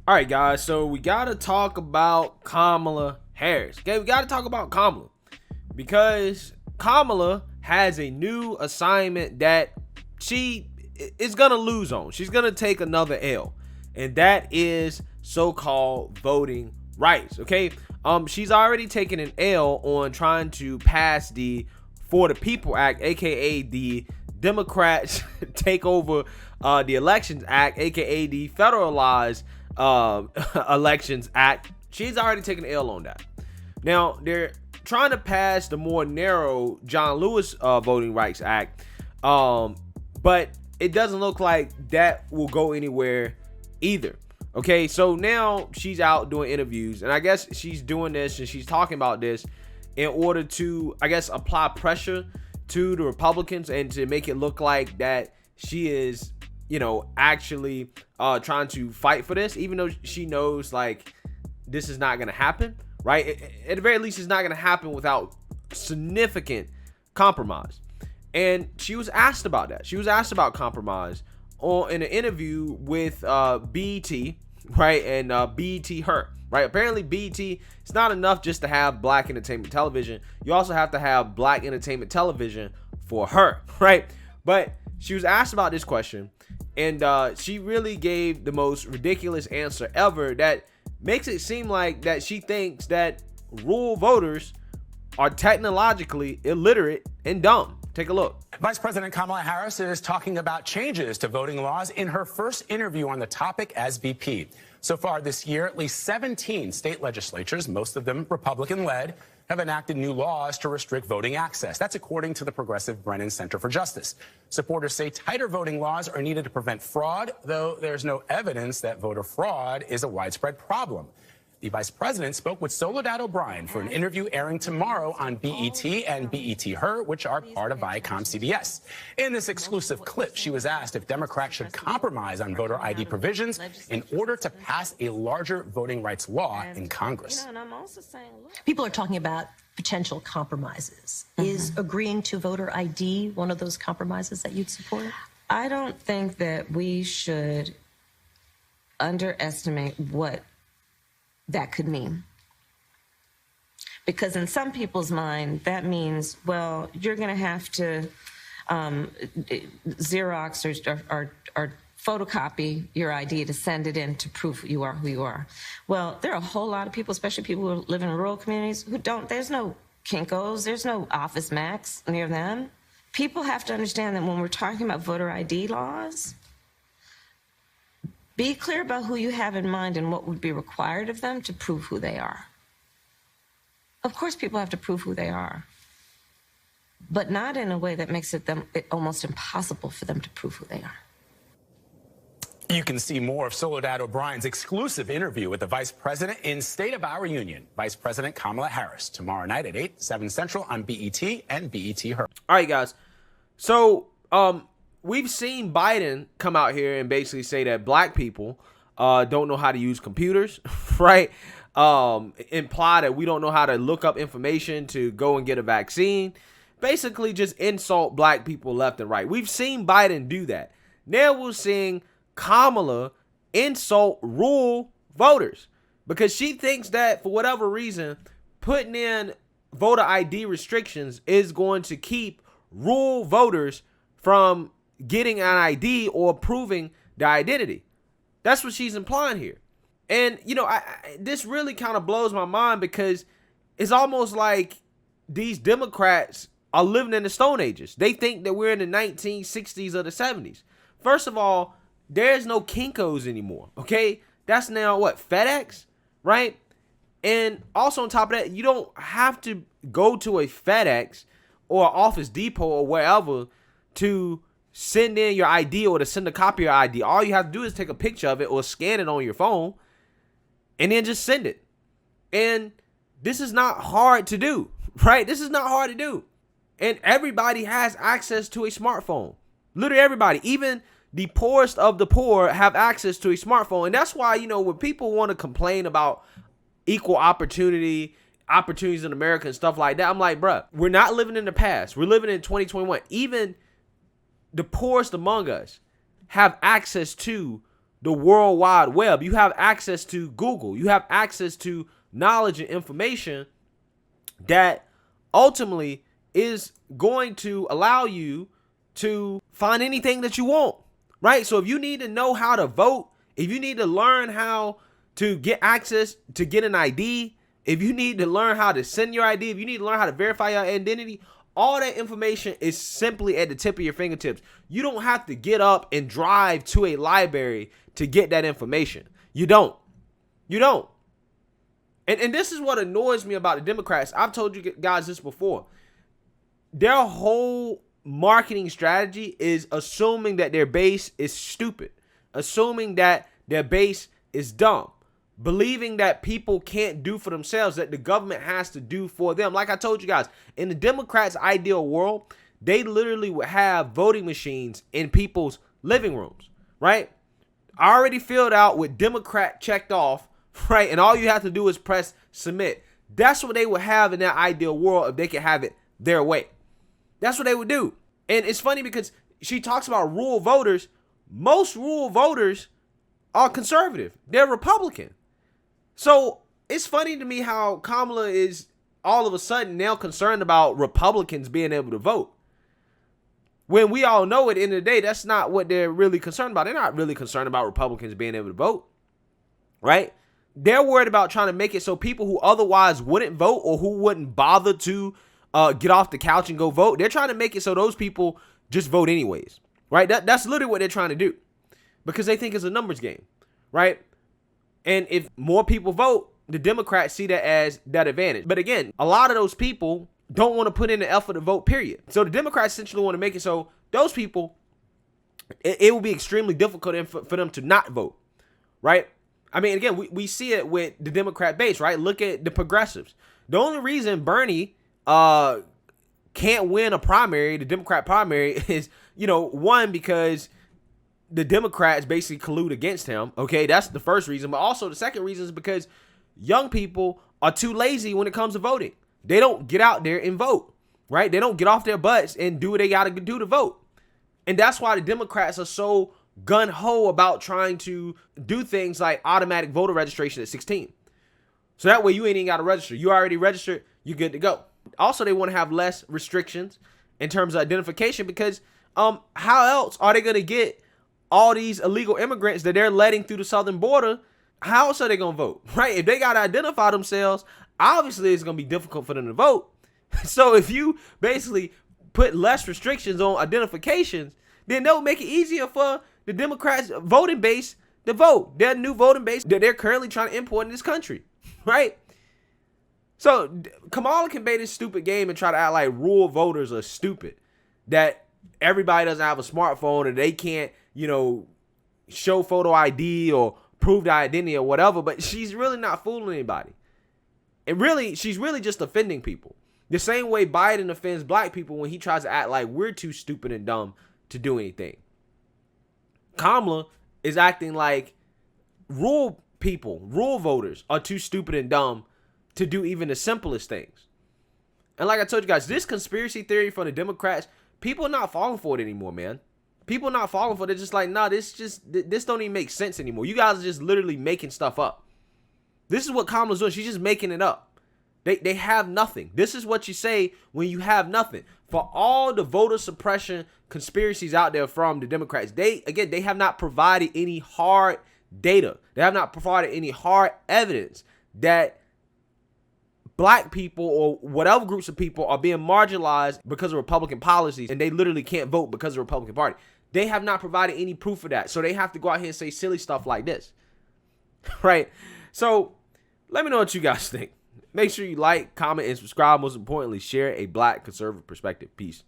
All right, guys. So we gotta talk about Kamala Harris. Okay, we gotta talk about Kamala because Kamala has a new assignment that she is gonna lose on. She's gonna take another L, and that is so-called voting rights. Okay, she's already taken an L on trying to pass the For the People Act, aka the Democrats take over the Elections Act, aka the federalized Elections Act. She's already taken an L on that. Now they're trying to pass the more narrow John Lewis Voting Rights Act, but it doesn't look like that will go anywhere either. Okay, so now she's out doing interviews, and I guess she's doing this and she's talking about this in order to, I guess, apply pressure to the Republicans and to make it look like that she is, actually trying to fight for this, even though she knows like this is not going to happen, right? At the very least, it's not going to happen without significant compromise. And she was asked about that. She was asked about compromise in an interview with BET, right? And BET Her, right? Apparently BET, it's not enough just to have black entertainment television. You also have to have black entertainment television for her, right? But she was asked about this question, and she really gave the most ridiculous answer ever that makes it seem like that she thinks that rural voters are technologically illiterate and dumb. Take a look. Vice President Kamala Harris is talking about changes to voting laws in her first interview on the topic as VP. So far this year, at least 17 state legislatures, most of them Republican-led, have enacted new laws to restrict voting access. That's according to the Progressive Brennan Center for Justice. Supporters say tighter voting laws are needed to prevent fraud, though there's no evidence that voter fraud is a widespread problem. The vice president spoke with Soledad O'Brien for an interview airing tomorrow on BET and BET Her, which are part of Viacom CBS. In this exclusive clip, she was asked if Democrats should compromise on voter ID provisions in order to pass a larger voting rights law in Congress. People are talking about potential compromises. Is agreeing to voter ID one of those compromises that you'd support? I don't think that we should underestimate what that could mean. Because in some people's mind, that means, well, you're going to have to Xerox or photocopy your ID to send it in to prove you are who you are. Well, there are a whole lot of people, especially people who live in rural communities, who don't, there's no Kinko's, there's no Office Max near them. People have to understand that when we're talking about voter ID laws, be clear about who you have in mind and what would be required of them to prove who they are. Of course, people have to prove who they are, but not in a way that makes it almost impossible for them to prove who they are. You can see more of Soledad O'Brien's exclusive interview with the vice president in State of Our Union, Vice President Kamala Harris, tomorrow night at 8, 7 Central on BET and BET Her. All right, guys. So, we've seen Biden come out here and basically say that black people don't know how to use computers, right? Imply that we don't know how to look up information to go and get a vaccine. Basically just insult black people left and right. We've seen Biden do that. Now we're seeing Kamala insult rural voters because she thinks that for whatever reason, putting in voter ID restrictions is going to keep rural voters from getting an ID or proving the identity. That's what she's implying here. And, this really kind of blows my mind because it's almost like these Democrats are living in the Stone Ages. They think that we're in the 1960s or the 70s. First of all, there's no Kinko's anymore, okay? That's now what, FedEx, right? And also on top of that, you don't have to go to a FedEx or Office Depot or wherever to send in your ID or to send a copy of your ID. All you have to do is take a picture of it or scan it on your phone and then just send it. And this is not hard to do, right? This is not hard to do. And everybody has access to a smartphone. Literally everybody, even the poorest of the poor have access to a smartphone. And that's why, when people want to complain about equal opportunities in America and stuff like that, I'm like, bruh, we're not living in the past. We're living in 2021. Even the poorest among us have access to the World Wide Web. You have access to Google. You have access to knowledge and information that ultimately is going to allow you to find anything that you want, right? So if you need to know how to vote, if you need to learn how to get access to get an ID, if you need to learn how to send your ID, if you need to learn how to verify your identity, all that information is simply at the tip of your fingertips. You don't have to get up and drive to a library to get that information. You don't. You don't. And this is what annoys me about the Democrats. I've told you guys this before. Their whole marketing strategy is assuming that their base is stupid, assuming that their base is dumb, believing that people can't do for themselves, that the government has to do for them. Like I told you guys, in the Democrats' ideal world, they literally would have voting machines in people's living rooms, right? Already filled out with Democrat checked off, right? And all you have to do is press submit. That's what they would have in their ideal world if they could have it their way. That's what they would do. And it's funny because she talks about rural voters. Most rural voters are conservative. They're Republican. So it's funny to me how Kamala is all of a sudden now concerned about Republicans being able to vote. When we all know at the end of the day, that's not what they're really concerned about. They're not really concerned about Republicans being able to vote, right? They're worried about trying to make it so people who otherwise wouldn't vote or who wouldn't bother to get off the couch and go vote, they're trying to make it so those people just vote anyways, right? That's literally what they're trying to do because they think it's a numbers game, right? And if more people vote, the Democrats see that as that advantage. But again, a lot of those people don't want to put in the effort to vote, period. So the Democrats essentially want to make it so those people, it will be extremely difficult for them to not vote, right? I mean, again, we see it with the Democrat base, right? Look at the progressives. The only reason Bernie can't win a primary, the Democrat primary, is, one, because the Democrats basically collude against him. Okay, that's the first reason. But also the second reason is because young people are too lazy when it comes to voting. They don't get out there and vote, right? They don't get off their butts and do what they got to do to vote. And that's why the Democrats are so gun-ho about trying to do things like automatic voter registration at 16. So that way you ain't even got to register. You already registered, you're good to go. Also, they want to have less restrictions in terms of identification because how else are they going to get all these illegal immigrants that they're letting through the southern border? How else are they going to vote, right? If they got to identify themselves, obviously it's going to be difficult for them to vote. So if you basically put less restrictions on identifications, then they'll make it easier for the Democrats' voting base to vote. Their new voting base that they're currently trying to import in this country, right? So Kamala can play this stupid game and try to act like rural voters are stupid, that everybody doesn't have a smartphone and they can't, show photo ID or prove their identity or whatever, but she's really not fooling anybody. She's really just offending people. The same way Biden offends black people when he tries to act like we're too stupid and dumb to do anything. Kamala is acting like rural voters are too stupid and dumb to do even the simplest things. And like I told you guys, this conspiracy theory from the Democrats, people are not falling for it anymore, man. People are not falling for it. They're just like, nah, this don't even make sense anymore. You guys are just literally making stuff up. This is what Kamala's doing. She's just making it up. They have nothing. This is what you say when you have nothing. For all the voter suppression conspiracies out there from the Democrats, they have not provided any hard data. They have not provided any hard evidence that black people or whatever groups of people are being marginalized because of Republican policies and they literally can't vote because of the Republican Party. They have not provided any proof of that. So they have to go out here and say silly stuff like this. Right? So let me know what you guys think. Make sure you like, comment, and subscribe. Most importantly, share a black conservative perspective. Peace.